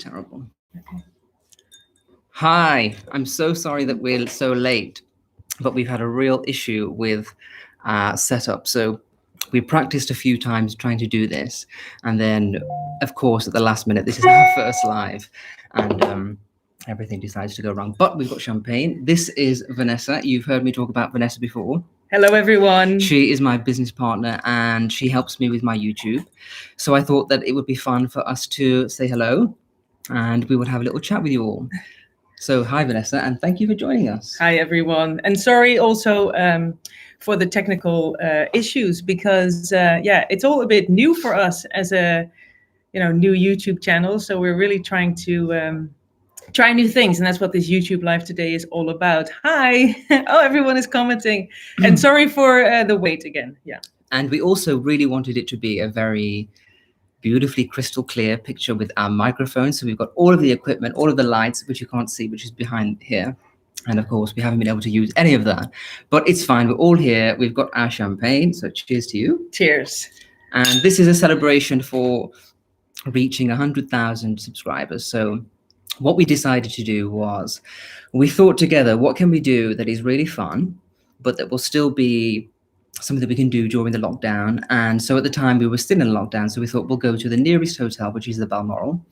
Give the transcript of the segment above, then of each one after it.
terrible. Hi, I'm so sorry that we're so late, but we've had a real issue with setup. So we practiced a few times trying to do this. And then, of course, at the last minute, this is our first live. And everything decides to go wrong. But we've got champagne. This is Vanessa. You've heard me talk about Vanessa before. Hello, everyone. She is my business partner and she helps me with my YouTube. So I thought that it would be fun for us to say hello and we would have a little chat with you all. So hi, Vanessa, and thank you for joining us. Hi, everyone. And sorry also for the technical issues because, it's all a bit new for us as a new YouTube channel. So we're really trying to try new things. And that's what this YouTube Live today is all about. Hi. Oh, everyone is commenting. And sorry for the wait again. Yeah. And we also really wanted it to be a very beautifully crystal clear picture with our microphone. So we've got all of the equipment, all of the lights, which you can't see, which is behind here. And of course, we haven't been able to use any of that. But it's fine. We're all here. We've got our champagne. So cheers to you. Cheers. And this is a celebration for reaching 100,000 subscribers. So what we decided to do was we thought together, what can we do that is really fun, but that will still be something that we can do during the lockdown. And so at the time we were still in lockdown. So we thought we'll go to the nearest hotel, which is the Balmoral,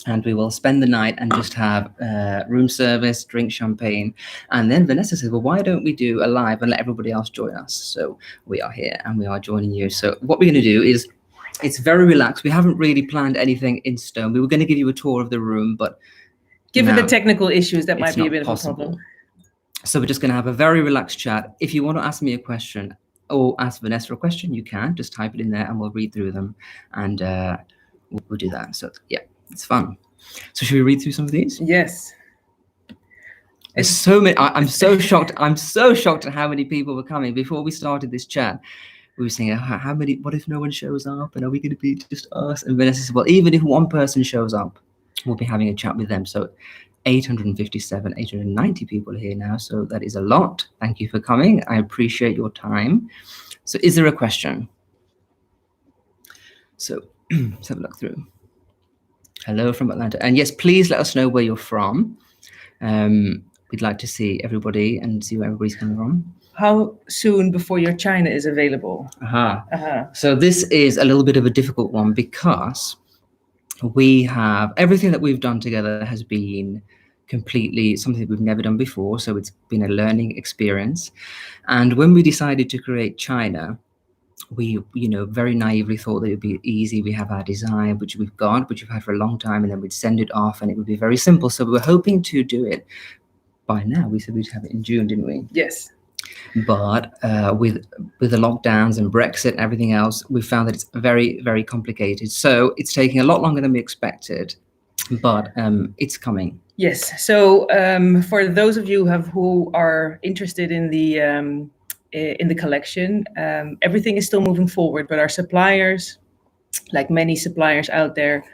and we will spend the night and just have room service, drink champagne. And then Vanessa said, well, why don't we do a live and let everybody else join us? So we are here and we are joining you. So what we're going to do is, it's very relaxed. We haven't really planned anything in stone. We were going to give you a tour of the room, but given the technical issues, that might be a bit of a problem. So we're just going to have a very relaxed chat. If you want to ask me a question or ask Vanessa a question, you can just type it in there and we'll read through them and we'll do that. So yeah, it's fun. So should we read through some of these? Yes. There's so many. I'm so shocked. I'm so shocked at how many people were coming. Before we started this chat, we were saying, how many, what if no one shows up? And are we going to be just us? And Vanessa said, well, even if one person shows up, we'll be having a chat with them. So 857, 890 people here now. So that is a lot. Thank you for coming. I appreciate your time. So is there a question? So let's have a look through. Hello from Atlanta. And yes, please let us know where you're from. We'd like to see everybody and see where everybody's coming from. How soon before your China is available? So this is a little bit of a difficult one because we have everything that we've done together has been completely something that we've never done before. So it's been a learning experience. And when we decided to create China, we, very naively thought that it would be easy. We have our design, which we've got, which we've had for a long time, and then we'd send it off and it would be very simple. So we were hoping to do it by now. We said we'd have it in June, didn't we? Yes. But with the lockdowns and Brexit and everything else, we found that it's very, very complicated. So it's taking a lot longer than we expected, but it's coming. Yes. So for those of you who are interested in the collection, everything is still moving forward, but our suppliers, like many suppliers out there,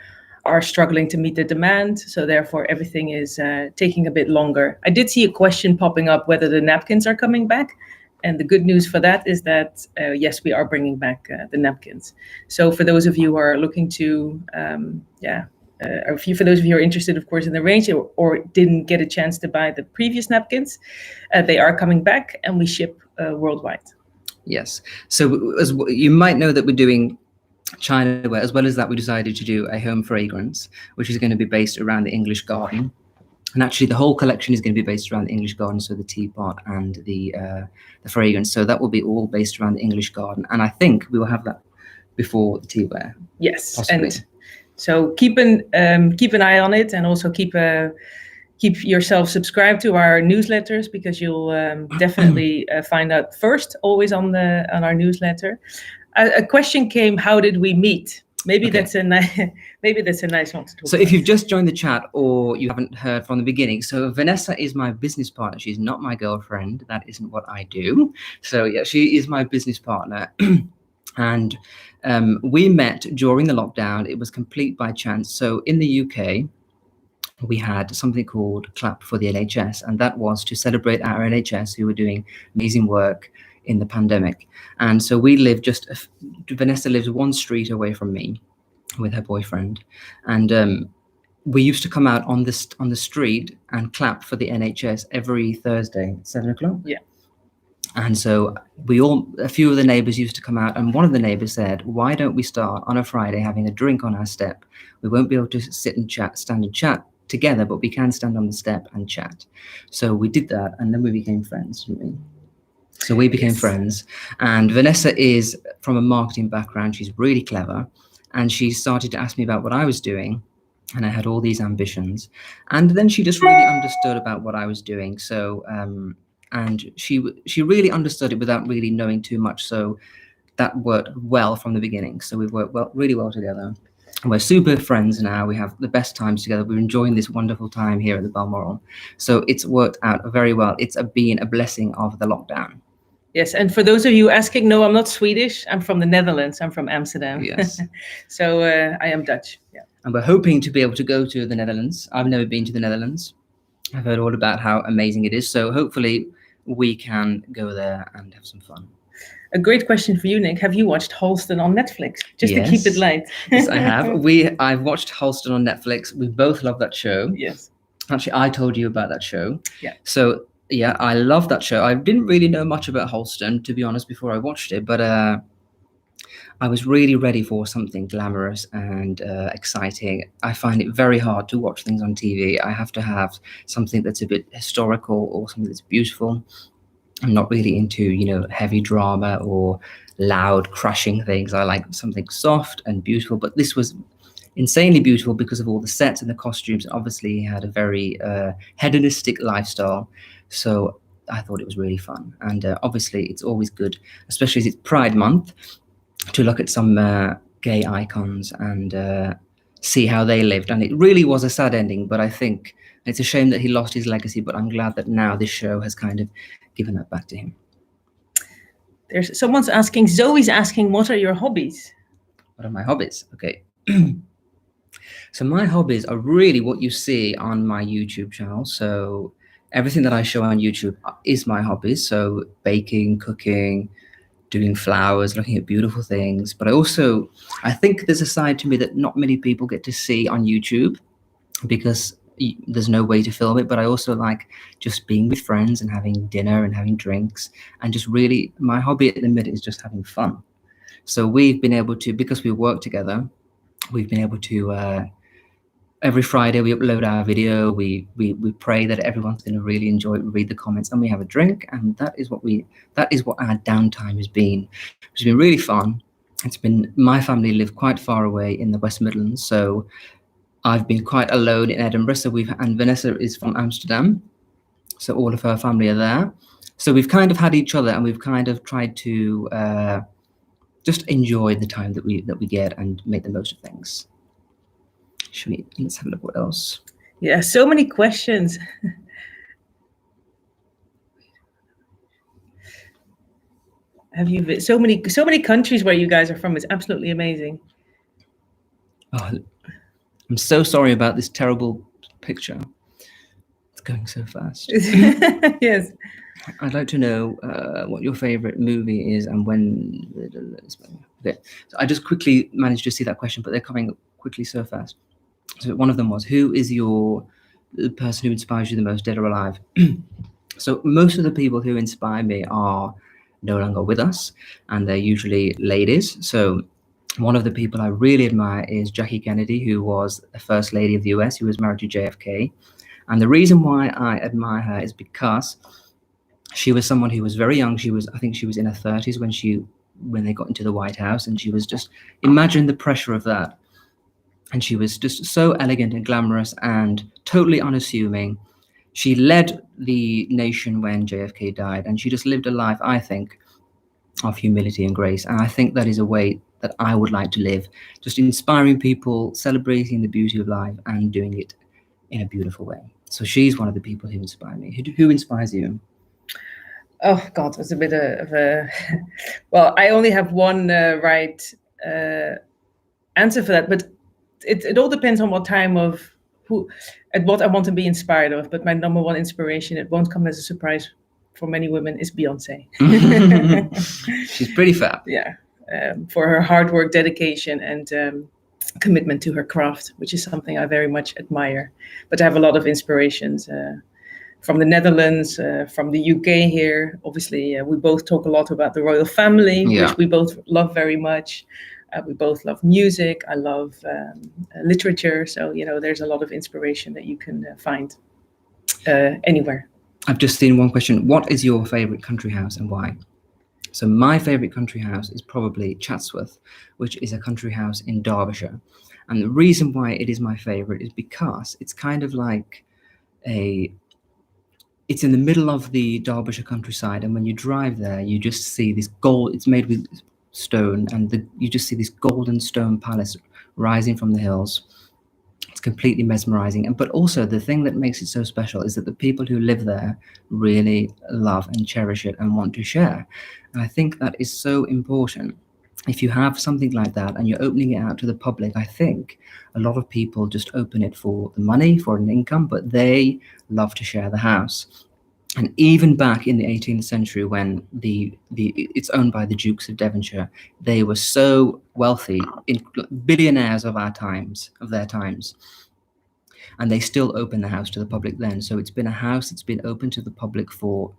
are struggling to meet the demand. So therefore, everything is taking a bit longer. I did see a question popping up whether the napkins are coming back. And the good news for that is that, yes, we are bringing back the napkins. So for those of you who are looking to, for those of you who are interested, of course, in the range or didn't get a chance to buy the previous napkins, they are coming back and we ship worldwide. Yes. So as you might know that we're doing China ware. As well as that, we decided to do a home fragrance, which is going to be based around the English garden. And actually, the whole collection is going to be based around the English garden, so the teapot and the fragrance. So that will be all based around the English garden. And I think we will have that before the teaware. Yes, possibly. And so keep an eye on it, and also keep yourself subscribed to our newsletters, because you'll definitely find out first, always on our newsletter. A question came: how did we meet? Maybe that's a nice one to talk So about. if you've just joined the chat or you haven't heard from the beginning, so Vanessa is my business partner. She's not my girlfriend. That isn't what I do. So yeah, she is my business partner. And we met during the lockdown. It was complete by chance. So in the UK, we had something called Clap for the NHS, and that was to celebrate our NHS, who were doing amazing work in the pandemic. And so we live Vanessa lives one street away from me with her boyfriend. And we used to come out on the street and clap for the NHS every Thursday at 7 o'clock. Yeah. And so a few of the neighbours used to come out, and one of the neighbours said, "Why don't we start on a Friday having a drink on our step? We won't be able to stand and chat together, but we can stand on the step and chat." So we did that, and then we became friends, didn't we? So we became friends, and Vanessa is from a marketing background. She's really clever, and she started to ask me about what I was doing, and I had all these ambitions, and then she just really understood about what I was doing. So and she really understood it without really knowing too much. So that worked well from the beginning. So we've worked really well together. And we're super friends now. We have the best times together. We're enjoying this wonderful time here at the Balmoral. So it's worked out very well. It's been a blessing of the lockdown. Yes, and for those of you asking, no, I'm not Swedish. I'm from the Netherlands. I'm from Amsterdam. Yes. So I am Dutch. Yeah. And we're hoping to be able to go to the Netherlands. I've never been to the Netherlands. I've heard all about how amazing it is. So hopefully we can go there and have some fun. A great question for you, Nick. Have you watched Halston on Netflix? Just to keep it light. Yes, I have. I've watched Halston on Netflix. We both love that show. Yes. Actually, I told you about that show. Yeah. So yeah, I love that show. I didn't really know much about Halston, to be honest, before I watched it, but I was really ready for something glamorous and exciting. I find it very hard to watch things on TV. I have to have something that's a bit historical or something that's beautiful. I'm not really into, heavy drama or loud, crushing things. I like something soft and beautiful, but this was insanely beautiful because of all the sets and the costumes. Obviously, he had a very hedonistic lifestyle, so I thought it was really fun. And obviously, it's always good, especially as it's Pride Month, to look at some gay icons and see how they lived. And it really was a sad ending, but I think it's a shame that he lost his legacy, but I'm glad that now this show has kind of given that back to him. There's someone's asking, Zoe's asking, what are your hobbies? What are my hobbies? Okay. So my hobbies are really what you see on my YouTube channel. So everything that I show on YouTube is my hobbies. So baking, cooking, doing flowers, looking at beautiful things. But I think there's a side to me that not many people get to see on YouTube because there's no way to film it. But I also like just being with friends and having dinner and having drinks, and just really my hobby at the minute is just having fun. So we've been able to, because we work together, we've been able to every Friday we upload our video. We pray that everyone's going to really enjoy it. We read the comments and we have a drink, and that is what our downtime has been. It's been really fun. My family live quite far away in the West Midlands, so I've been quite alone in Edinburgh. So and Vanessa is from Amsterdam, so all of her family are there. So we've kind of had each other, and we've kind of tried to just enjoy the time that we get and make the most of things. Let's have a look what else. Yeah, so many questions. Have you so many countries where you guys are from? It's absolutely amazing. Oh, I'm so sorry about this terrible picture. It's going so fast. Yes. I'd like to know what your favorite movie is and when. Okay. So I just quickly managed to see that question, but they're coming quickly so fast. So one of them was, who is the person who inspires you the most, dead or alive? So most of the people who inspire me are no longer with us, and they're usually ladies. So one of the people I really admire is Jackie Kennedy, who was the first lady of the US, who was married to JFK. And the reason why I admire her is because she was someone who was very young. I think she was in her 30s when they got into the White House, and she was just, imagine the pressure of that. And she was just so elegant and glamorous and totally unassuming. She led the nation when JFK died, and she just lived a life, I think, of humility and grace. And I think that is a way that I would like to live, just inspiring people, celebrating the beauty of life and doing it in a beautiful way. So she's one of the people who inspire me. Who inspires you? Oh God, it's a bit of a, well, I only have one right answer for that, but it all depends on what time of what I want to be inspired of. But my number one inspiration, it won't come as a surprise for many women, is Beyonce. She's pretty fab. Yeah, for her hard work, dedication, and commitment to her craft, which is something I very much admire. But I have a lot of inspirations from the Netherlands, from the UK here. Obviously, we both talk a lot about the royal family, which we both love very much. We both love music. I love literature. So, there's a lot of inspiration that you can find anywhere. I've just seen one question. What is your favourite country house and why? So my favourite country house is probably Chatsworth, which is a country house in Derbyshire. And the reason why it is my favourite is because it's kind of like it's in the middle of the Derbyshire countryside, and when you drive there, you just see this gold. It's made with stone, and you just see this golden stone palace rising from the hills. It's completely mesmerizing. But also the thing that makes it so special is that the people who live there really love and cherish it and want to share. And I think that is so important. If you have something like that and you're opening it out to the public, I think a lot of people just open it for the money, for an income, but they love to share the house. And even back in the 18th century, when it's owned by the Dukes of Devonshire, they were so wealthy, billionaires of their times, and they still open the house to the public then. So it's been a house that's been open to the public for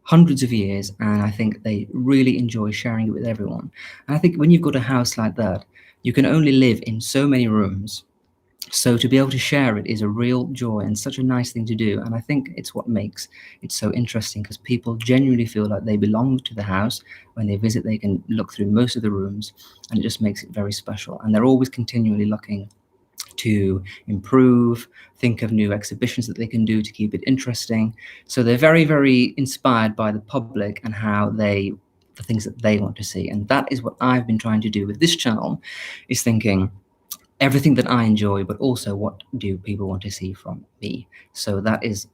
hundreds of years, and I think they really enjoy sharing it with everyone. And I think when you've got a house like that, you can only live in so many rooms. So to be able to share it is a real joy and such a nice thing to do. And I think it's what makes it so interesting, because people genuinely feel like they belong to the house. When they visit, they can look through most of the rooms, and it just makes it very special. And they're always continually looking to improve, think of new exhibitions that they can do to keep it interesting. So they're very, very inspired by the public and the things that they want to see. And that is what I've been trying to do with this channel, is thinking everything that I enjoy, but also what do people want to see from me. So that is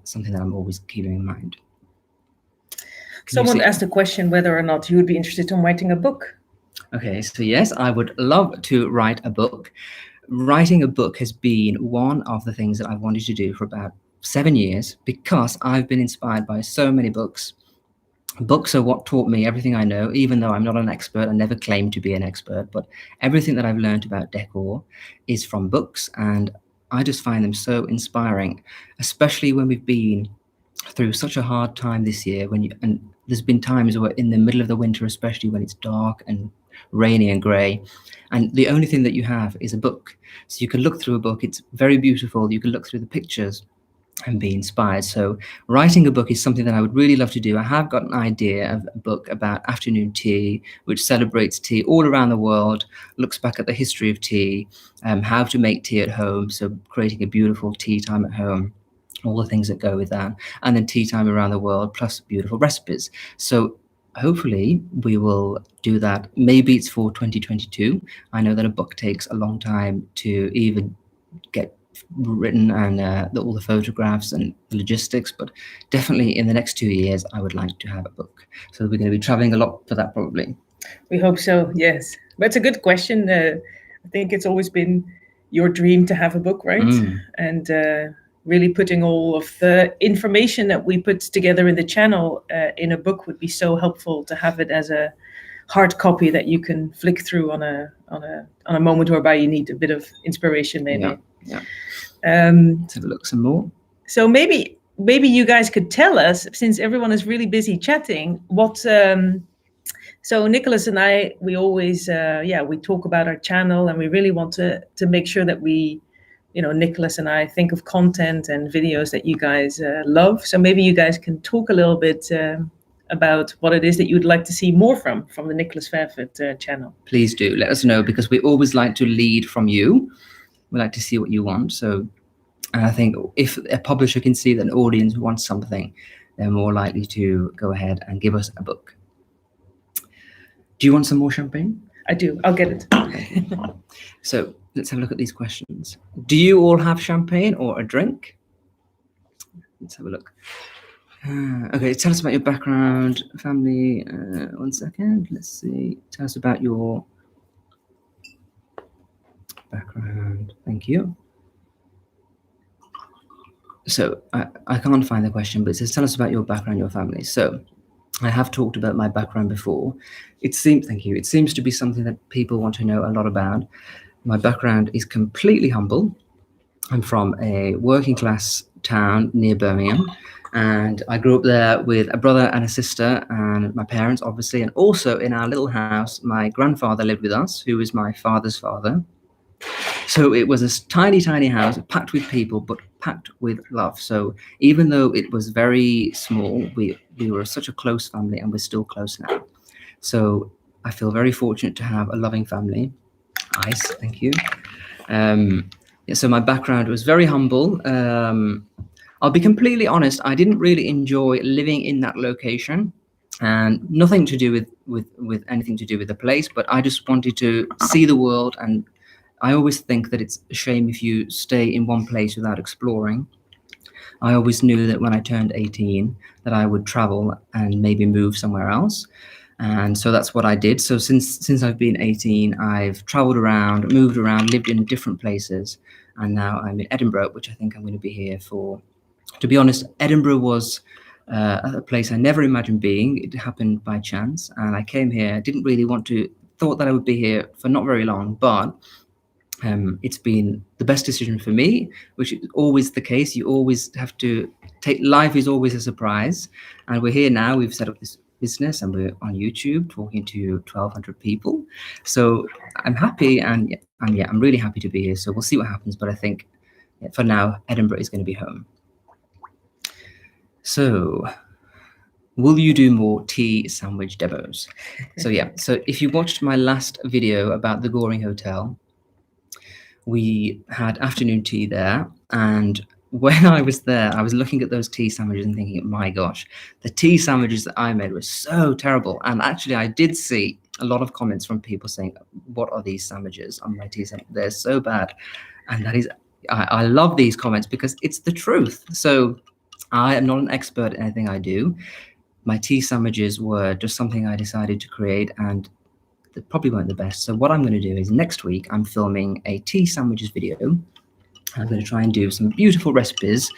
something that I'm always keeping in mind. Someone asked a question whether or not you would be interested in writing a book. Okay, so yes, I would love to write a book. Writing a book has been one of the things that I've wanted to do for about 7 years, because I've been inspired by so many books. Books are what taught me everything I know, even though I'm not an expert. I never claimed to be an expert, but everything that I've learned about decor is from books, and I just find them so inspiring, especially when we've been through such a hard time this year. And there's been times where in the middle of the winter, especially when it's dark and rainy and grey, and the only thing that you have is a book. So you can look through a book, it's very beautiful, you can look through the pictures and be inspired. So writing a book is something that I would really love to do. I have got an idea of a book about afternoon tea, which celebrates tea all around the world, looks back at the history of tea, how to make tea at home, so creating a beautiful tea time at home, all the things that go with that, and then tea time around the world, plus beautiful recipes. So hopefully we will do that. Maybe it's for 2022. I know that a book takes a long time to even get written, and all the photographs and the logistics, but definitely in the next 2 years I would like to have a book. So we're going to be traveling a lot for that, probably. We hope so, yes. But it's a good question. I think it's always been your dream to have a book, right? And really putting all of the information that we put together in the channel in a book would be so helpful, to have it as a hard copy that you can flick through on a moment whereby you need a bit of inspiration, maybe. Yeah. Let's have a look some more. So maybe you guys could tell us, since everyone is really busy chatting, what. So Nicolas and I, we always we talk about our channel, and we really want to make sure that we, Nicolas and I think of content and videos that you guys love. So maybe you guys can talk a little bit about what it is that you'd like to see more from the Nicolas Fairford channel. Please do let us know, because we always like to lead from you. We like to see what you want. So, and I think if a publisher can see that an audience wants something, they're more likely to go ahead and give us a book. Do you want some more champagne? I do. I'll get it. So let's have a look at these questions. Do you all have champagne or a drink? Let's have a look. Okay, tell us about your background, family. 1 second. Let's see. Tell us about your background. Thank you. So I can't find the question, but it says, tell us about your background, your family. So I have talked about my background before. Thank you. It seems to be something that people want to know a lot about. My background is completely humble. I'm from a working class town near Birmingham, and I grew up there with a brother and a sister, and my parents, obviously, and also in our little house, my grandfather lived with us, who was my father's father. So it was a tiny, tiny house packed with people, but packed with love. So even though it was very small, we were such a close family, and we're still close now. So I feel very fortunate to have a loving family. Nice, thank you. Yeah, so my background was very humble. I'll be completely honest, I didn't really enjoy living in that location, and nothing to do with anything to do with the place, but I just wanted to see the world. And I always think that it's a shame if you stay in one place without exploring. I always knew that when I turned 18 that I would travel and maybe move somewhere else. And so that's what I did. So since I've been 18, I've traveled around, moved around, lived in different places, and now I'm in Edinburgh, which I think I'm going to be here for. To be honest, Edinburgh was a place I never imagined being. It happened by chance, and I came here. Didn't really want to. Thought that I would be here for not very long, but it's been the best decision for me, which is always the case. You always have to take, life is always a surprise. And we're here now. We've set up this business, and we're on YouTube talking to 1,200 people. So I'm happy, and I'm really happy to be here. So we'll see what happens. But I think for now, Edinburgh is going to be home. So will you do more tea sandwich demos? So yeah, so if you watched my last video about the Goring Hotel, we had afternoon tea there, and when I was there, I was looking at those tea sandwiches and thinking, my gosh, the tea sandwiches that I made were so terrible. And actually, I did see a lot of comments from people saying, what are these sandwiches on my tea sandwich? They're so bad. And that is, I love these comments because it's the truth. So I am not an expert in anything I do. My tea sandwiches were just something I decided to create, and they probably weren't the best. So what I'm going to do is next week, I'm filming a tea sandwiches video. I'm going to try and do some beautiful recipes.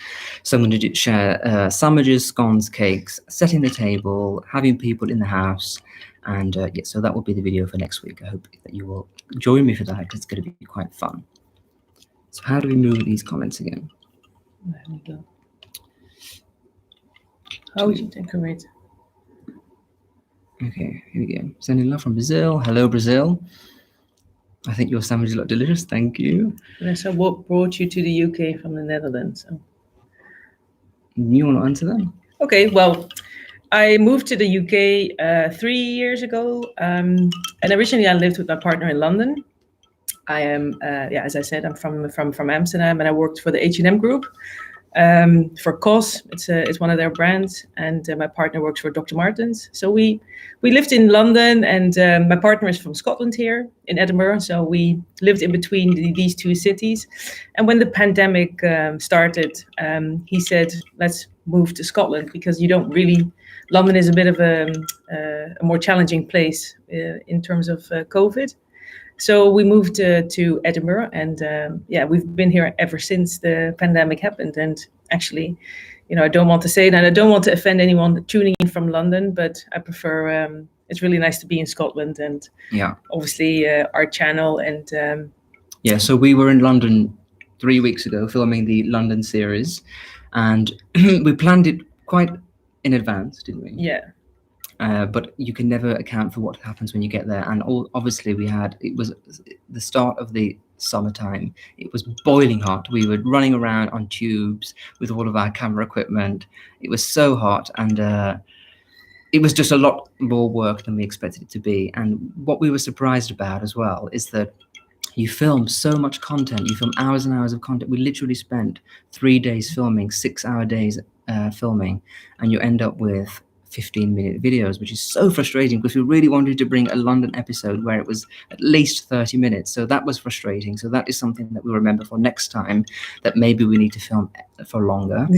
So I'm going to share sandwiches, scones, cakes, setting the table, having people in the house. And yeah, so that will be the video for next week. I hope that you will join me for that, because it's going to be quite fun. So how do we move these comments again? There we go. How would you decorate? Okay, here we go. Sending love from Brazil. Hello, Brazil. I think your sandwiches look delicious. Thank you. Vanessa, what brought you to the UK from the Netherlands? You want to answer that? Okay, well, I moved to the UK 3 years ago, and originally I lived with my partner in London. I am, as I said, I'm from Amsterdam, and I worked for the H&M Group. For COS, it's one of their brands, and my partner works for Dr. Martens. So we lived in London, and my partner is from Scotland here in Edinburgh. So we lived in between these two cities. And when the pandemic started, he said, let's move to Scotland, because London is a bit of a more challenging place in terms of COVID. So we moved to Edinburgh, and we've been here ever since the pandemic happened. And actually, I don't want to say that, I don't want to offend anyone tuning in from London, but I prefer. It's really nice to be in Scotland, and obviously our channel and. So we were in London 3 weeks ago filming the London series, and we planned it quite in advance, didn't we? Yeah. But you can never account for what happens when you get there. And obviously it was the start of the summertime. It was boiling hot. We were running around on tubes with all of our camera equipment. It was so hot, and it was just a lot more work than we expected it to be. And what we were surprised about as well is that you film so much content. You film hours and hours of content. We literally spent 3 days filming, 6-hour days filming, and you end up with 15-minute videos, which is so frustrating, because we really wanted to bring a London episode where it was at least 30 minutes. So that was frustrating. So that is something that we'll remember for next time, that maybe we need to film for longer.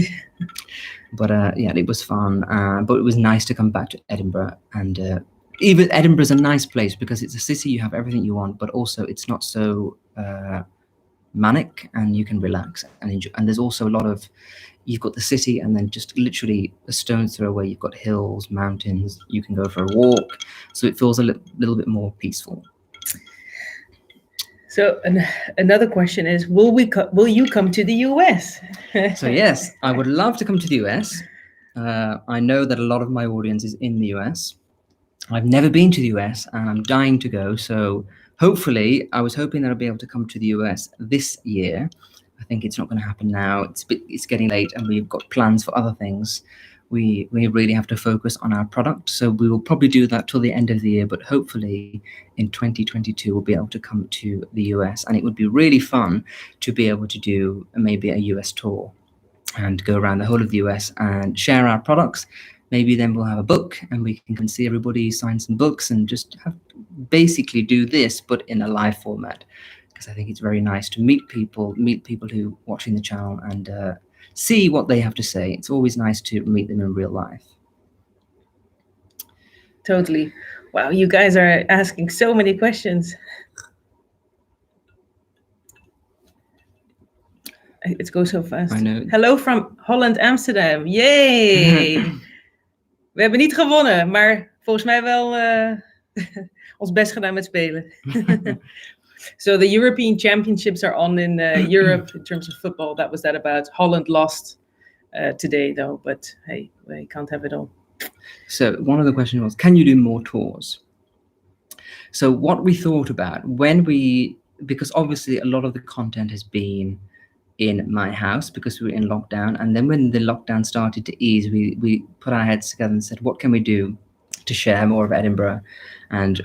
But it was fun. But it was nice to come back to Edinburgh. And even Edinburgh's a nice place, because it's a city, you have everything you want, but also it's not so manic, and you can relax and enjoy. And there's also a lot of, you've got the city, and then just literally a stone's throw away, you've got hills, mountains, you can go for a walk. So it feels a little bit more peaceful. So another question is, will you come to the US? So yes, I would love to come to the US. I know that a lot of my audience is in the US. I've never been to the US and I'm dying to go. So hopefully, I was hoping that I'll be able to come to the US this year. I think it's not going to happen now. It's getting late and we've got plans for other things. We really have to focus on our product. So we will probably do that till the end of the year, but hopefully in 2022 we'll be able to come to the US, and it would be really fun to be able to do maybe a US tour and go around the whole of the US and share our products. Maybe then we'll have a book and we can come see everybody, sign some books, and just basically do this, but in a live format. Because I think it's very nice to meet people who are watching the channel and see what they have to say. It's always nice to meet them in real life. Totally. Wow, you guys are asking so many questions. It goes so fast. I know. Hello from Holland, Amsterdam. Yay! We hebben niet gewonnen, maar volgens mij wel ons best gedaan met spelen. So the European Championships are on in Europe in terms of football. That was that about. Holland lost today though, but hey, we can't have it all. So one of the questions was, can you do more tours? So what we thought about because obviously a lot of the content has been in my house because we were in lockdown, and then when the lockdown started to ease, we put our heads together and said, what can we do to share more of Edinburgh and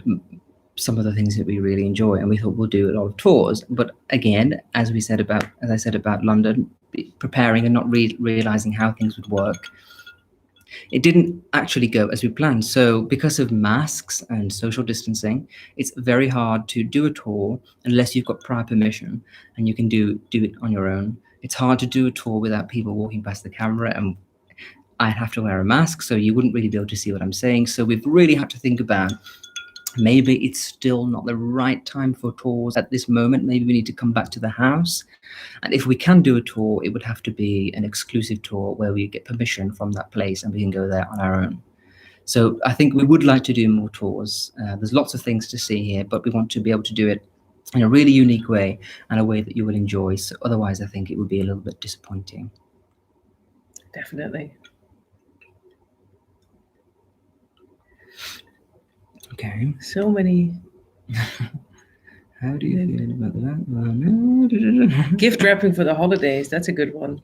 some of the things that we really enjoy? And we thought we'll do a lot of tours, but again, as I said about London, preparing and not realizing how things would work, it didn't actually go as we planned. So because of masks and social distancing, it's very hard to do a tour unless you've got prior permission and you can do it on your own. It's hard to do a tour without people walking past the camera, and I'd have to wear a mask, so you wouldn't really be able to see what I'm saying. So we've really had to think about, maybe it's still not the right time for tours at this moment. Maybe we need to come back to the house. And if we can do a tour, it would have to be an exclusive tour where we get permission from that place and we can go there on our own. So I think we would like to do more tours. There's lots of things to see here, but we want to be able to do it in a really unique way and a way that you will enjoy. So otherwise, I think it would be a little bit disappointing. Definitely. Okay. So many. How do you feel about that? Gift wrapping for the holidays. That's a good one.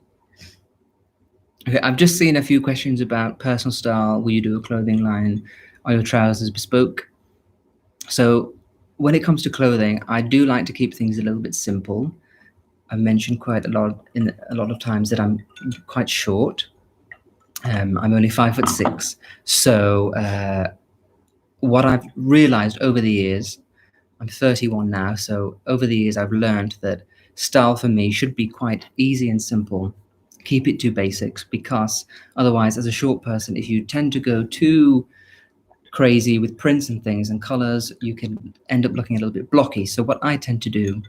Okay, I've just seen a few questions about personal style. Will you do a clothing line? Are your trousers bespoke? So when it comes to clothing, I do like to keep things a little bit simple. I've mentioned quite a lot of times that I'm quite short. I'm only 5'6". So what I've realized over the years, I'm 31 now, so over the years I've learned that style for me should be quite easy and simple. Keep it to basics, because otherwise, as a short person, if you tend to go too crazy with prints and things and colors, you can end up looking a little bit blocky. So what I tend to do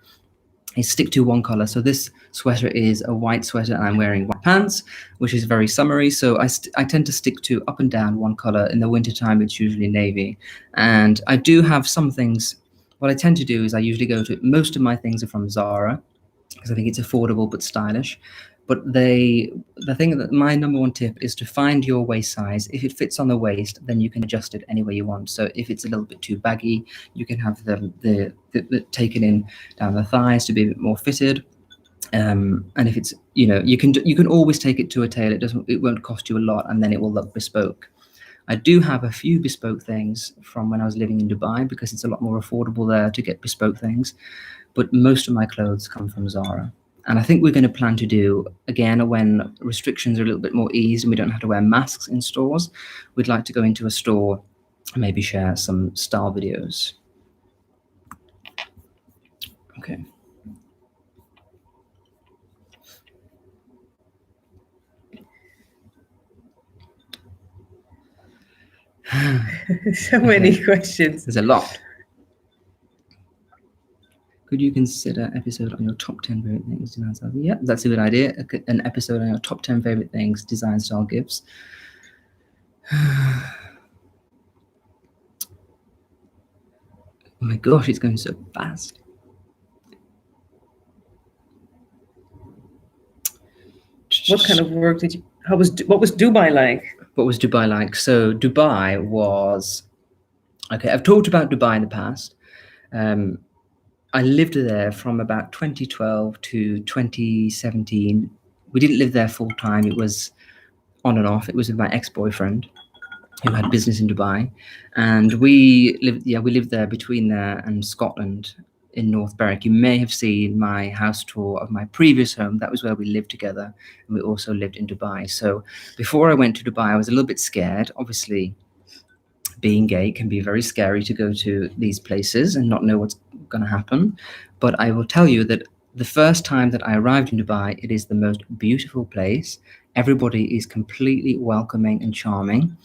is stick to one color. So this sweater is a white sweater and I'm wearing white pants, which is very summery. So I tend to stick to up and down one color. In the wintertime, it's usually navy. And I do have some things. What I tend to do is I usually go to, most of my things are from Zara, because I think it's affordable but stylish. But the thing that my number one tip is to find your waist size. If it fits on the waist, then you can adjust it any way you want. So if it's a little bit too baggy, you can have the taken in down the thighs to be a bit more fitted. And if it's, you can always take it to a tailor. It won't cost you a lot, and then it will look bespoke. I do have a few bespoke things from when I was living in Dubai, because it's a lot more affordable there to get bespoke things. But most of my clothes come from Zara. And I think we're going to plan to do, again, when restrictions are a little bit more eased and we don't have to wear masks in stores, we'd like to go into a store and maybe share some style videos. Okay. So many questions. There's a lot. Could you consider an episode on your top 10 favorite things design style? Yeah, that's a good idea. An episode on your top 10 favorite things design style gifts. Oh my gosh, it's going so fast. What kind of work did you? What was Dubai like? What was Dubai like? So Dubai was okay. I've talked about Dubai in the past. I lived there from about 2012 to 2017. We didn't live there full time. It was on and off. It was with my ex-boyfriend who had business in Dubai, and we lived there between there and Scotland in North Berwick. You may have seen my house tour of my previous home. That was where we lived together, and we also lived in Dubai. So before I went to Dubai, I was a little bit scared. Obviously, being gay can be very scary to go to these places and not know what's going to happen. But I will tell you that the first time that I arrived in Dubai, it is the most beautiful place. Everybody is completely welcoming and charming.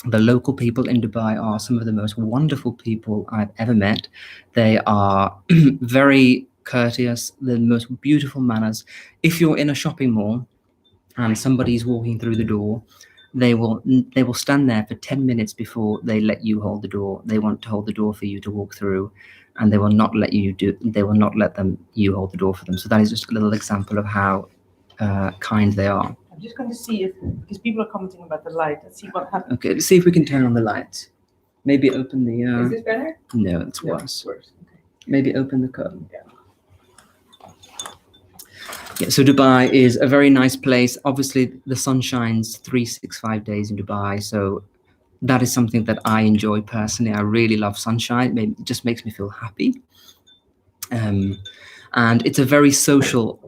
The local people in Dubai are some of the most wonderful people I've ever met. They are very courteous, the most beautiful manners. If you're in a shopping mall and somebody's walking through the door, they will stand there for 10 minutes before they let you hold the door. They want to hold the door for you to walk through, and they will not let you hold the door for them. So that is just a little example of how kind they are. I'm just going to see because people are commenting about the light. Let's see what happens. Okay, let's see if we can turn on the lights. Maybe open the... Is this better? No, it's worse. Okay. Maybe open the curtain. Yeah, so Dubai is a very nice place. Obviously, the sun shines 365 days in Dubai, so that is something that I enjoy personally. I really love sunshine. It just makes me feel happy. And it's a very social,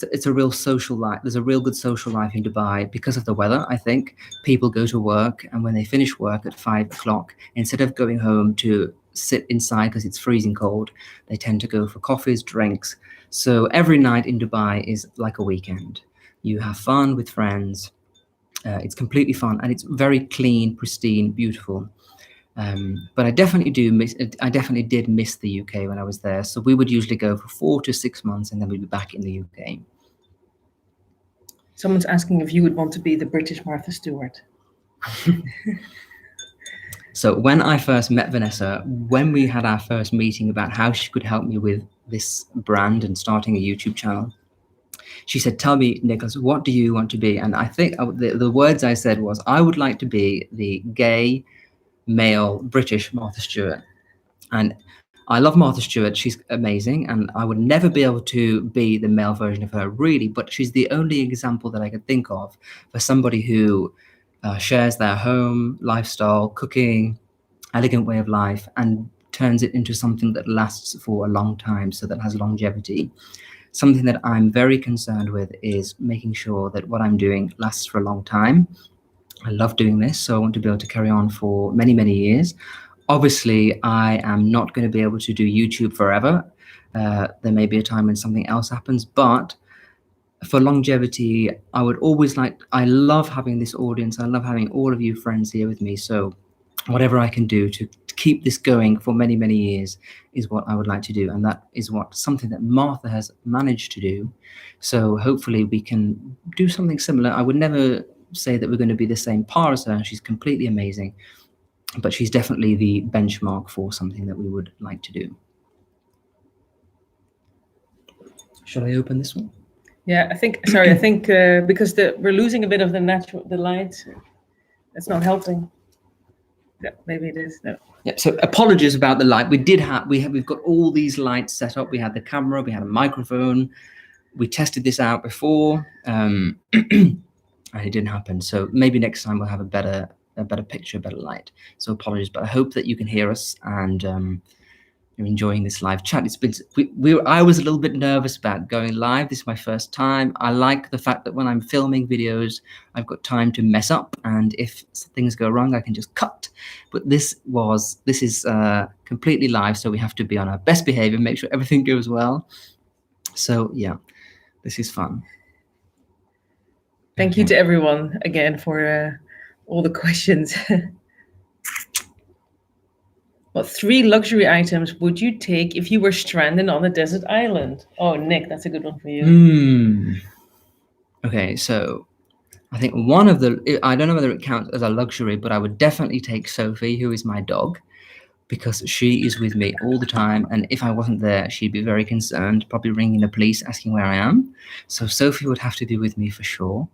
it's a real social life. There's a real good social life in Dubai because of the weather, I think. People go to work, and when they finish work at 5 o'clock, instead of going home to sit inside because it's freezing cold, they tend to go for coffees, drinks. So every night in Dubai is like a weekend. You have fun with friends. It's completely fun, and it's very clean, pristine, beautiful. But I definitely did miss the UK when I was there. So we would usually go for 4 to 6 months, and then we'd be back in the UK. Someone's asking if you would want to be the British Martha Stewart. So when I first met Vanessa, when we had our first meeting about how she could help me with this brand and starting a YouTube channel, she said, "Tell me, Nicholas, what do you want to be?" And I think the words I said was, "I would like to be the gay male British Martha Stewart." And I love Martha Stewart. She's amazing, and I would never be able to be the male version of her, really, but she's the only example that I could think of for somebody who shares their home, lifestyle, cooking, elegant way of life, and turns it into something that lasts for a long time, so that has longevity. Something that I'm very concerned with is making sure that what I'm doing lasts for a long time. I love doing this, so I want to be able to carry on for many, many years. Obviously, I am not going to be able to do YouTube forever. There may be a time when something else happens, but for longevity, I love having this audience. I love having all of you friends here with me. So whatever I can do to keep this going for many, many years is what I would like to do. And that is something that Martha has managed to do. So hopefully we can do something similar. I would never say that we're going to be the same par as her. She's completely amazing, but she's definitely the benchmark for something that we would like to do. Shall I open this one? Yeah, I think because we're losing a bit of the light. It's not helping. Yeah, maybe it is. No. Yeah, so apologies about the light. We've got all these lights set up. We had the camera, we had a microphone. We tested this out before, and it didn't happen. So maybe next time we'll have a better picture, better light. So apologies, but I hope that you can hear us and you're enjoying this live chat. It's been I was a little bit nervous about going live. This is my first time. I like the fact that when I'm filming videos, I've got time to mess up, and if things go wrong, I can just cut. But this is completely live, so we have to be on our best behavior, make sure everything goes well. So yeah, this is fun. Thank you to everyone again for all the questions. What 3 luxury items would you take if you were stranded on a desert island? Oh, Nick, that's a good one for you. Okay, so I think I don't know whether it counts as a luxury, but I would definitely take Sophie, who is my dog. because she is with me all the time, and if I wasn't there, she'd be very concerned, probably ringing the police, asking where I am. So Sophie would have to be with me for sure.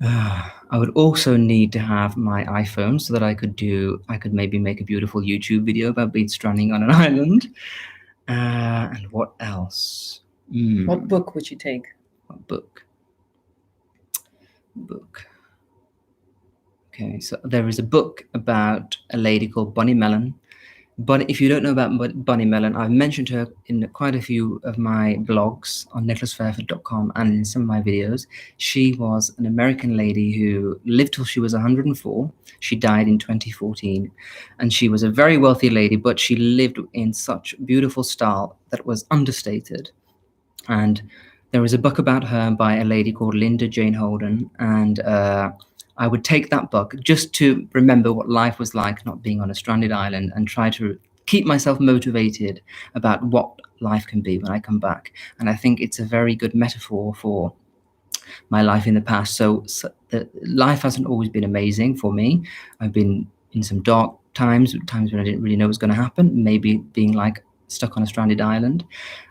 I would also need to have my iPhone so that I could maybe make a beautiful YouTube video about being stranding on an island. And what else? What book would you take? What book? Okay, so there is a book about a lady called Bonnie Mellon. But if you don't know about Bonnie Mellon, I've mentioned her in quite a few of my blogs on nicolasfairford.com and in some of my videos. She was an American lady who lived till she was 104. She died in 2014. And she was a very wealthy lady, but she lived in such beautiful style that was understated. And there was a book about her by a lady called Linda Jane Holden. And I would take that book just to remember what life was like not being on a stranded island and try to keep myself motivated about what life can be when I come back. And I think it's a very good metaphor for my life in the past. So the life hasn't always been amazing for me. I've been in some dark times when I didn't really know what was going to happen, maybe being like stuck on a stranded island.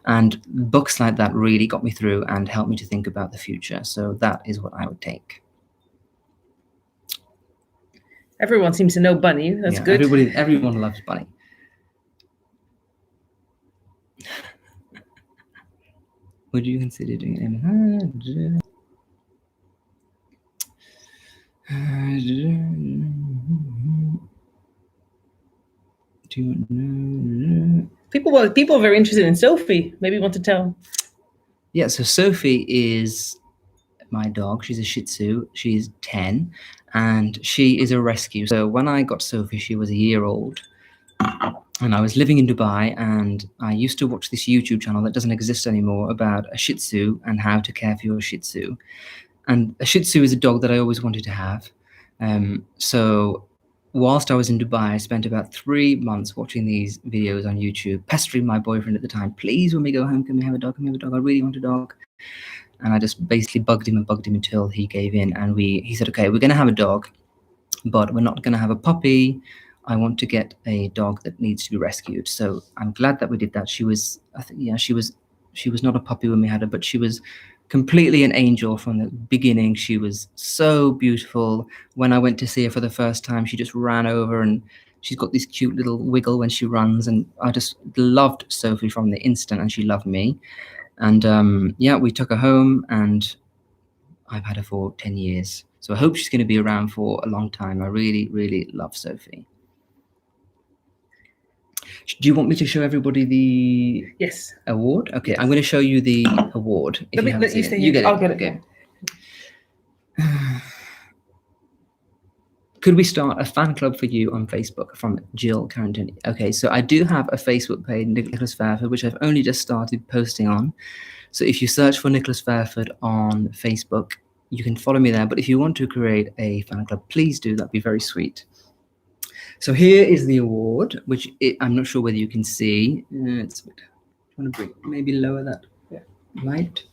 And books like that really got me through and helped me to think about the future. So that is what I would take. Everyone seems to know Bunny. That's good. Everyone loves Bunny. Would you consider doing it? People are very interested in Sophie. Maybe you want to tell. Yeah, so Sophie is my dog. She's a Shih Tzu. She's 10, and she is a rescue. So when I got Sophie, she was a year old, and I was living in Dubai, and I used to watch this YouTube channel that doesn't exist anymore about a Shih Tzu and how to care for your Shih Tzu. And a Shih Tzu is a dog that I always wanted to have. So whilst I was in Dubai, I spent about 3 months watching these videos on YouTube, pestering my boyfriend at the time, please, when we go home, can we have a dog? Can we have a dog? I really want a dog. And I just basically bugged him until he gave in. And he said, okay, we're going to have a dog, but we're not going to have a puppy. I want to get a dog that needs to be rescued. So I'm glad that we did that. She was not a puppy when we had her, but she was completely an angel from the beginning. She was so beautiful. When I went to see her for the first time, she just ran over, and she's got this cute little wiggle when she runs. And I just loved Sophie from the instant, and she loved me. And we took her home, and I've had her for 10 years. So I hope she's going to be around for a long time. I really, really love Sophie. Do you want me to show everybody the award? Okay, yes. I'm going to show you the award. You get it. I'll get it. Okay. Could we start a fan club for you on Facebook from Jill Carrington? Okay, so I do have a Facebook page, Nicolas Fairford, which I've only just started posting on. So if you search for Nicolas Fairford on Facebook, you can follow me there. But if you want to create a fan club, please do. That'd be very sweet. So here is the award, which I'm not sure whether you can see. It's a bit, I want to maybe lower that light.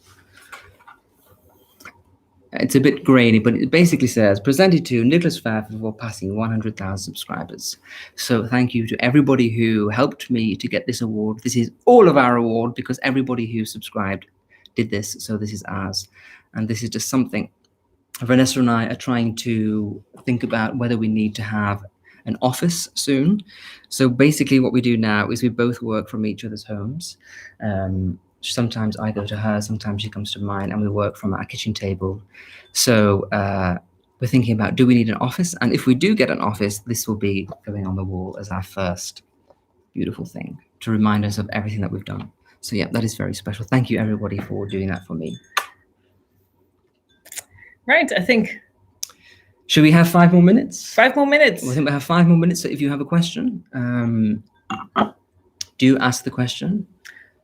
It's a bit grainy, but it basically says, presented to Nicolas Fairford for passing 100,000 subscribers. So thank you to everybody who helped me to get this award. This is all of our award because everybody who subscribed did this. So this is ours. And this is just something Vanessa and I are trying to think about whether we need to have an office soon. So basically what we do now is we both work from each other's homes. Sometimes I go to her, sometimes she comes to mine, and we work from our kitchen table. So we're thinking about, do we need an office? And if we do get an office, this will be going on the wall as our first beautiful thing to remind us of everything that we've done. So yeah, that is very special. Thank you everybody for doing that for me. Right, I think. Should we have 5 more minutes? 5 more minutes. I think we have 5 more minutes. So if you have a question, do ask the question.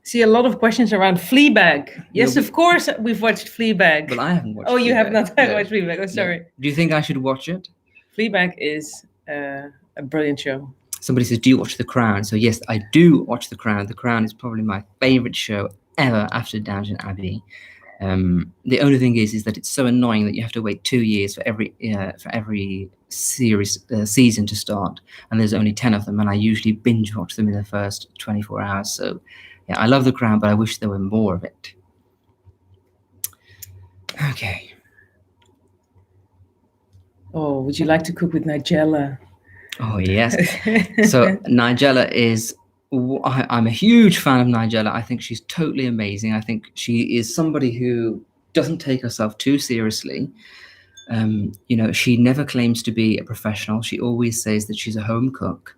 See a lot of questions around Fleabag. Yes, of course we've watched Fleabag. But I haven't watched Fleabag. You have not watched Fleabag. Oh, sorry. No. Do you think I should watch it? Fleabag is a brilliant show. Somebody says, do you watch The Crown? So yes, I do watch The Crown. The Crown is probably my favorite show ever after Downton Abbey. The only thing is that it's so annoying that you have to wait 2 years for every season to start, and there's only 10 of them, and I usually binge watch them in the first 24 hours. So yeah, I love The Crown, but I wish there were more of it. Okay. Oh, would you like to cook with Nigella? Oh yes. So Nigella is, I'm a huge fan of Nigella. I think she's totally amazing. I think she is somebody who doesn't take herself too seriously. She never claims to be a professional. She always says that she's a home cook.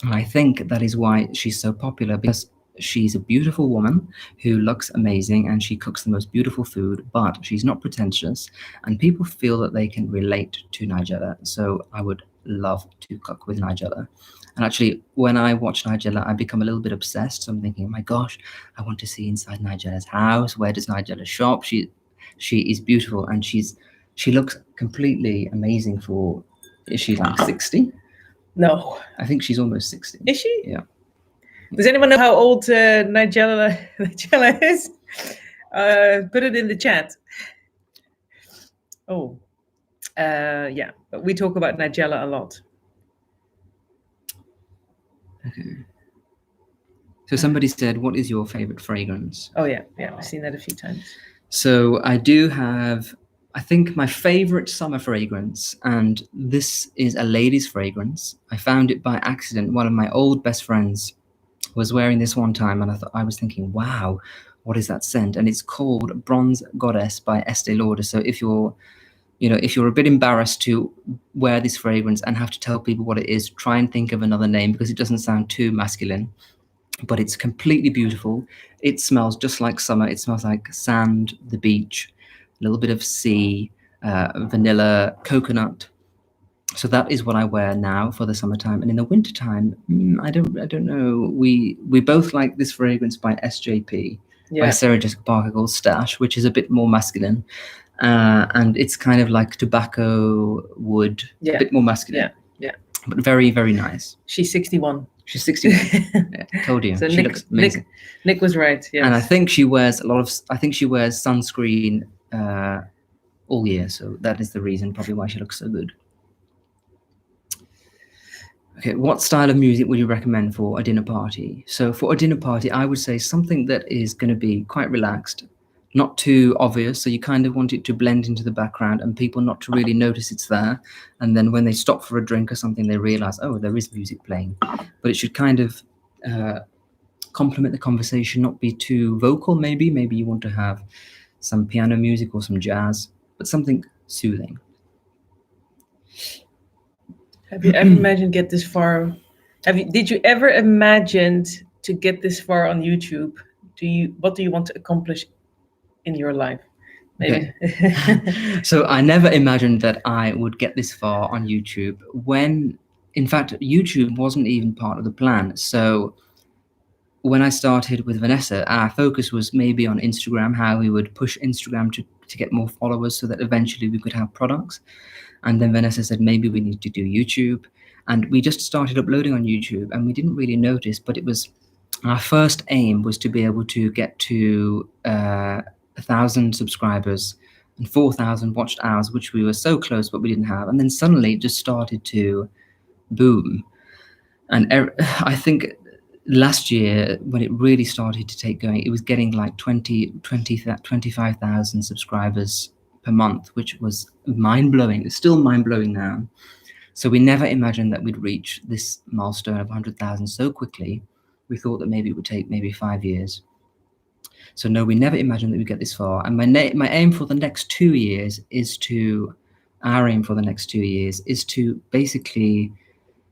And I think that is why she's so popular, because she's a beautiful woman who looks amazing and she cooks the most beautiful food, but she's not pretentious, and people feel that they can relate to Nigella. So I would love to cook with Nigella. And actually, when I watch Nigella, I become a little bit obsessed. So I'm thinking, oh my gosh, I want to see inside Nigella's house. Where does Nigella shop? She is beautiful, and she looks completely amazing for, is she like 60? No. I think she's almost 60. Is she? Yeah. Does anyone know how old Nigella is? Put it in the chat. Oh, yeah. But we talk about Nigella a lot. Okay. So somebody said, what is your favorite fragrance? Oh, yeah. Yeah, I've seen that a few times. So I do have, I think, my favorite summer fragrance, and this is a lady's fragrance. I found it by accident. One of my old best friends was wearing this one time, and I was thinking, wow, what is that scent? And it's called Bronze Goddess by Estee Lauder. So if you're a bit embarrassed to wear this fragrance and have to tell people what it is, try and think of another name, because it doesn't sound too masculine. But it's completely beautiful. It smells just like summer. It smells like sand, the beach, a little bit of sea, vanilla, coconut. So that is what I wear now for the summertime. And in the wintertime, I don't know. We both like this fragrance by SJP, by Sarah Jessica Parker, called Stash, which is a bit more masculine. And it's kind of like tobacco wood, a bit more masculine. Yeah. But very, very nice. She's 61. She's 61. Yeah, told you. So she looks amazing. Nick was right. Yes. And I think she wears sunscreen all year. So that is the reason probably why she looks so good. Okay, what style of music would you recommend for a dinner party? So for a dinner party, I would say something that is going to be quite relaxed, not too obvious. So you kind of want it to blend into the background and people not to really notice it's there. And then when they stop for a drink or something, they realize, oh, there is music playing. But it should kind of complement the conversation, not be too vocal. Maybe you want to have some piano music or some jazz, but something soothing. Have you ever imagined get this far? Did you ever imagine to get this far on YouTube? What do you want to accomplish in your life? Maybe. Okay. So I never imagined that I would get this far on YouTube, when in fact YouTube wasn't even part of the plan. So when I started with Vanessa, our focus was maybe on Instagram, how we would push Instagram to get more followers so that eventually we could have products. And then Vanessa said, maybe we need to do YouTube. And we just started uploading on YouTube, and we didn't really notice, but it was, our first aim was to be able to get to 1,000 subscribers and 4,000 watched hours, which we were so close, but we didn't have. And then suddenly it just started to boom. And I think last year, when it really started to take going, it was getting like 25,000 subscribers per month, which was mind-blowing. It's still mind-blowing now. So we never imagined that we'd reach this milestone of 100,000 so quickly. We thought that maybe it would take maybe 5 years. So no, we never imagined that we'd get this far. And my aim for the next 2 years is to basically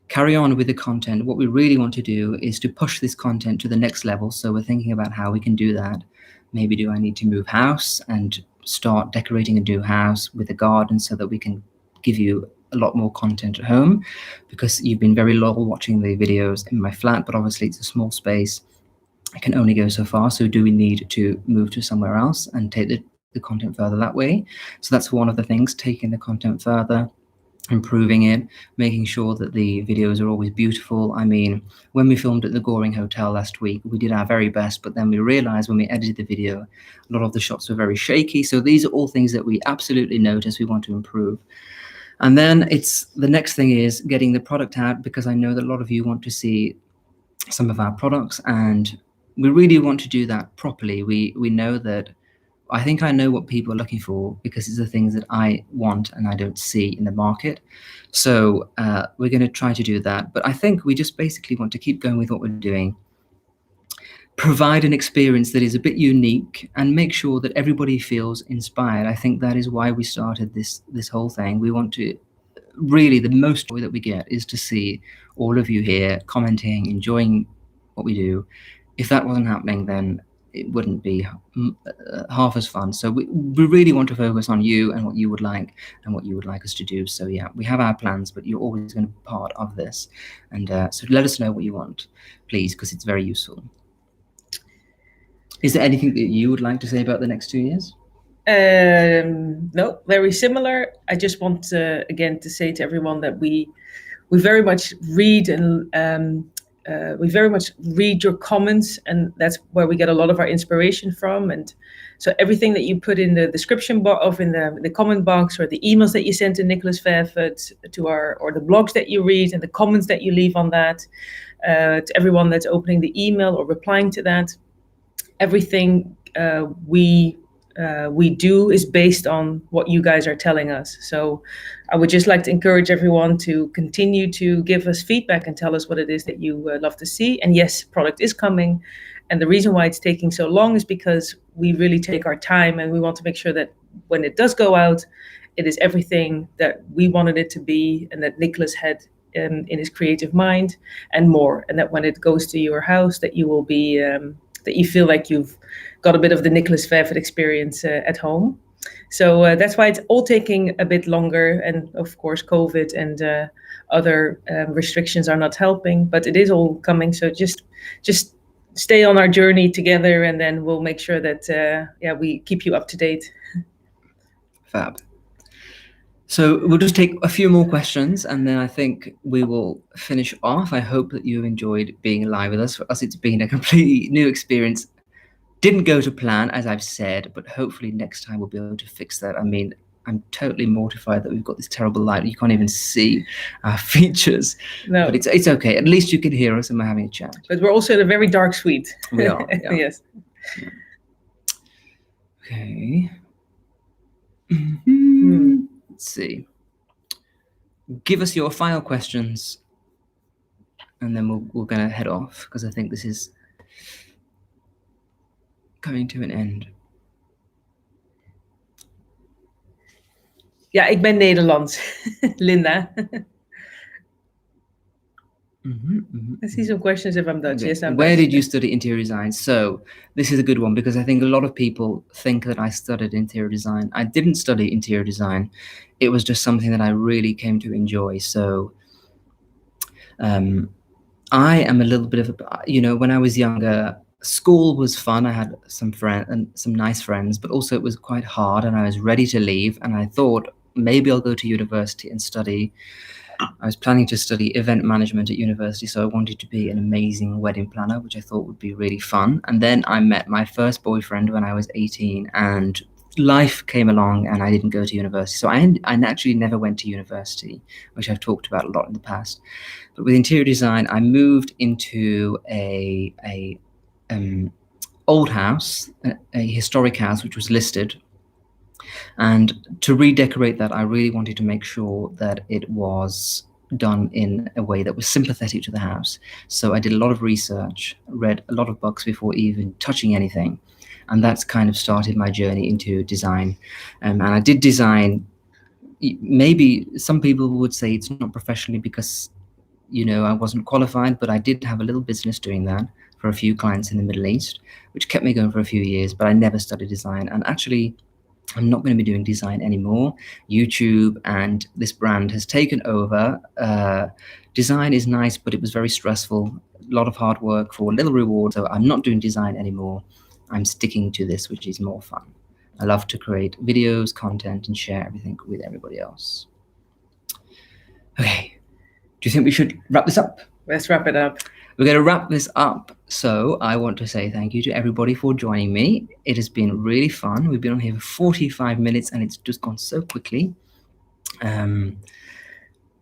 carry on with the content. What we really want to do is to push this content to the next level. So we're thinking about how we can do that. Maybe do I need to move house and start decorating a new house with a garden so that we can give you a lot more content at home, because you've been very loyal watching the videos in my flat, but obviously it's a small space. I can only go so far. So do we need to move to somewhere else and take the content further that way? So that's one of the things, taking the content further. improving it, making sure that the videos are always beautiful. I mean, when we filmed at the Goring Hotel last week, we did our very best, but then we realized when we edited the video, a lot of the shots were very shaky. So these are all things that we absolutely notice we want to improve. And then it's the next thing is getting the product out, because I know that a lot of you want to see some of our products, and we really want to do that properly. We know that I think I know what people are looking for, because it's the things that I want and I don't see in the market. So we're going to try to do that. But I think we just basically want to keep going with what we're doing, provide an experience that is a bit unique, and make sure that everybody feels inspired. I think that is why we started this whole thing. We want to really, the most joy that we get is to see all of you here commenting, enjoying what we do. If that wasn't happening, then it wouldn't be half as fun. So we really want to focus on you and what you would like and what you would like us to do. So yeah, we have our plans, but you're always going to be part of this. And so let us know what you want, please, because it's very useful. Is there anything that you would like to say about the next 2 years? No, very similar. I just want again to say to everyone that we very much read and we very much read your comments, and that's where we get a lot of our inspiration from. And so everything that you put in the description box, in the comment box, or the emails that you send to Nicolas Fairford, or the blogs that you read and the comments that you leave on that, to everyone that's opening the email or replying to that, everything we do is based on what you guys are telling us. So I would just like to encourage everyone to continue to give us feedback and tell us what it is that you love to see. And yes, product is coming. And the reason why it's taking so long is because we really take our time, and we want to make sure that when it does go out, it is everything that we wanted it to be, and that Nicolas had in his creative mind, and more. And that when it goes to your house, that you will be that you feel like you've got a bit of the Nicolas Fairford experience at home. So that's why it's all taking a bit longer. And of course, COVID and other restrictions are not helping, but it is all coming. So just stay on our journey together, and then we'll make sure that we keep you up to date. Fab. So we'll just take a few more questions, and then I think we will finish off. I hope that you've enjoyed being live with us. For us, it's been a completely new experience. Didn't go to plan, as I've said, but hopefully next time we'll be able to fix that. I mean, I'm totally mortified that we've got this terrible light. You can't even see our features. No. But it's okay. At least you can hear us and we're having a chat. But we're also in a very dark suite. We are. Yeah. Yes. Yeah. Okay. Let's see. Give us your final questions, and then we're going to head off, because I think this is coming to an end. Ja, ik ben Nederlands. Linda. I see some questions if I'm Dutch. Okay. Yes, I'm Where Dutch. did you study interior design? So this is a good one, because I think a lot of people think that I studied interior design. I didn't study interior design. It was just something that I really came to enjoy. So I am a little bit of a, when I was younger, school was fun. I had some nice friends, but also it was quite hard, and I was ready to leave. And I thought maybe I'll go to university and study. I was planning to study event management at university, so I wanted to be an amazing wedding planner, which I thought would be really fun. And then I met my first boyfriend when I was 18, and life came along and I didn't go to university. So I actually never went to university, which I've talked about a lot in the past. But with interior design, I moved into a old house, a historic house, which was listed. And to redecorate that, I really wanted to make sure that it was done in a way that was sympathetic to the house. So I did a lot of research, read a lot of books before even touching anything. And that's kind of started my journey into design. And I did design, maybe some people would say it's not professionally because, I wasn't qualified, but I did have a little business doing that for a few clients in the Middle East, which kept me going for a few years, but I never studied design. And actually, I'm not going to be doing design anymore. YouTube and this brand has taken over. Design is nice, but it was very stressful. A lot of hard work for a little reward. So I'm not doing design anymore. I'm sticking to this, which is more fun. I love to create videos, content, and share everything with everybody else. Okay, do you think we should wrap this up? Let's wrap it up. We're going to wrap this up. So I want to say thank you to everybody for joining me. It has been really fun. We've been on here for 45 minutes and it's just gone so quickly.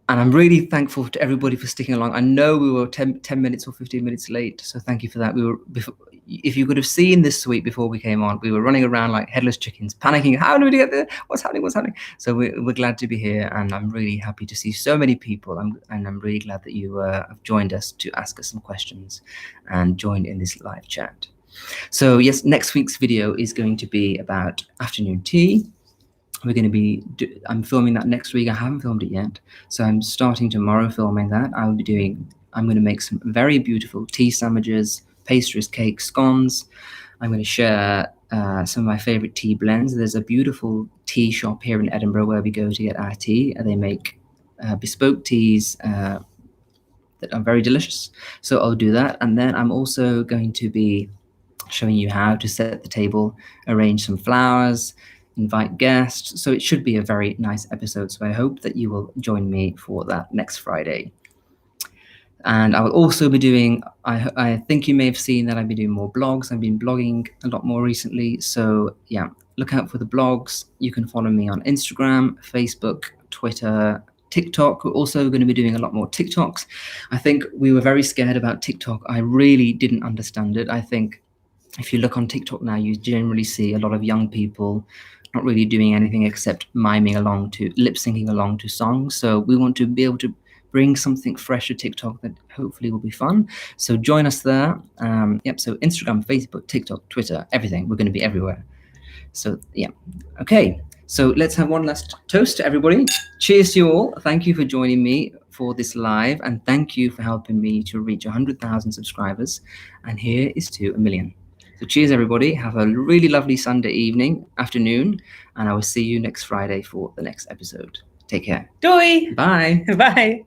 And I'm really thankful to everybody for sticking along. I know we were 10 minutes or 15 minutes late, so thank you for that. If you could have seen this suite before we came on, we were running around like headless chickens, panicking. How do we get there? What's happening? So we're glad to be here, and I'm really happy to see so many people. And I'm really glad that you have joined us to ask us some questions and joined in this live chat. So yes, next week's video is going to be about afternoon tea. We're going to be, I'm filming that next week. I haven't filmed it yet. So I'm starting tomorrow filming that. I'm going to make some very beautiful tea sandwiches, pastries, cakes, scones. I'm going to share some of my favorite tea blends. There's a beautiful tea shop here in Edinburgh where we go to get our tea. They make bespoke teas that are very delicious. So I'll do that. And then I'm also going to be showing you how to set the table, arrange some flowers, invite guests. So it should be a very nice episode. So I hope that you will join me for that next Friday. And I will also be doing, I think you may have seen that I've been doing more blogs. I've been blogging a lot more recently. So yeah, look out for the blogs. You can follow me on Instagram, Facebook, Twitter, TikTok. We're also going to be doing a lot more TikToks. I think we were very scared about TikTok. I really didn't understand it. I think if you look on TikTok now, you generally see a lot of young people not really doing anything except miming along to lip syncing along to songs. So we want to be able to bring something fresh to TikTok that hopefully will be fun. So join us there. So Instagram, Facebook, TikTok, Twitter, everything. We're going to be everywhere. So yeah. Okay. So let's have one last toast to everybody. Cheers to you all. Thank you for joining me for this live, and thank you for helping me to reach 100,000 subscribers. And here is to 1 million. So cheers, everybody. Have a really lovely Sunday evening, afternoon, and I will see you next Friday for the next episode. Take care. Doei. Bye. Bye.